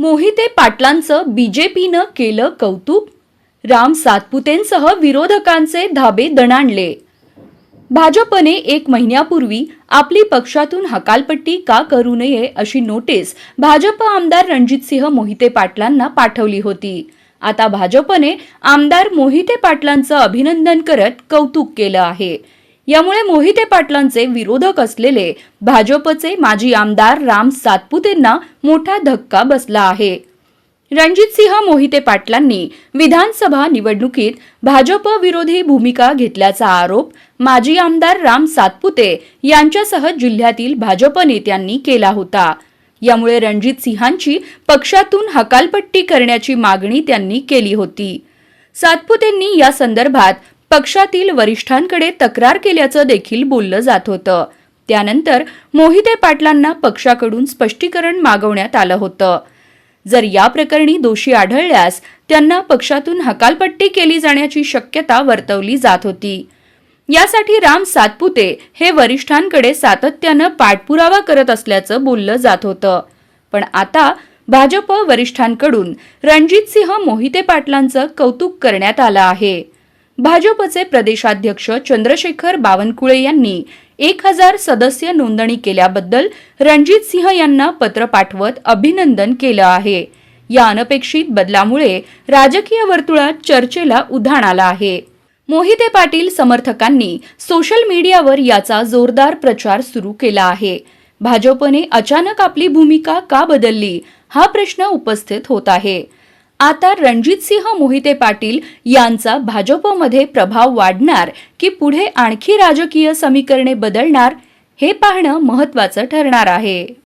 मोहिते पाटलांचं बीजेपीनं केलं कौतुक. राम सातपुतेंसह विरोधकांचे धाबे दणाणले. भाजपने 1 महिन्यापूर्वी आपली पक्षातून हकालपट्टी का करू नये अशी नोटीस भाजप आमदार रणजितसिंह मोहिते पाटलांना पाठवली होती. आता भाजपने आमदार मोहिते पाटलांचं अभिनंदन करत कौतुक केलं आहे. यामुळे मोहिते पाटलांचे विरोधक असलेले भाजपचे माजी आमदार राम सातपुतेंना मोठा धक्का बसला आहे. रणजितसिंह मोहिते पाटलांनी विधानसभा निवडणुकीत भाजप विरोधी भूमिका घेतल्याचा आरोप माजी आमदार राम सातपुते यांच्यासह जिल्ह्यातील भाजप नेत्यांनी केला होता. यामुळे रणजितसिंहांची पक्षातून हकालपट्टी करण्याची मागणी त्यांनी केली होती. सातपुतेंनी या संदर्भात पक्षातील वरिष्ठांकडे तक्रार केल्याचं देखील बोललं जात होतं. त्यानंतर मोहिते पाटलांना पक्षाकडून स्पष्टीकरण मागवण्यात आलं होतं. जर या प्रकरणी दोषी आढळल्यास त्यांना पक्षातून हकालपट्टी केली जाण्याची शक्यता वर्तवली जात होती. यासाठी राम सातपुते हे वरिष्ठांकडे सातत्यानं पाठपुरावा करत असल्याचं बोललं जात होतं. पण आता भाजप वरिष्ठांकडून रणजितसिंह मोहिते पाटलांचं कौतुक करण्यात आलं आहे. भाजपचे प्रदेशाध्यक्ष चंद्रशेखर बावनकुळे यांनी 1000 सदस्य नोंदणी केल्याबद्दल रणजितसिंह यांना पत्र पाठवत अभिनंदन केलं आहे. या अनपेक्षित बदलामुळे राजकीय वर्तुळात चर्चेला उधाण आलं आहे. मोहिते पाटील समर्थकांनी सोशल मीडियावर याचा जोरदार प्रचार सुरू केला आहे. भाजपने अचानक आपली भूमिका का बदलली हा प्रश्न उपस्थित होत आहे. आता रणजितसिंह मोहिते पाटील यांचा भाजपमध्ये प्रभाव वाढणार की पुढे आणखी राजकीय समीकरणे बदलणार हे पाहणं महत्त्वाचं ठरणार आहे.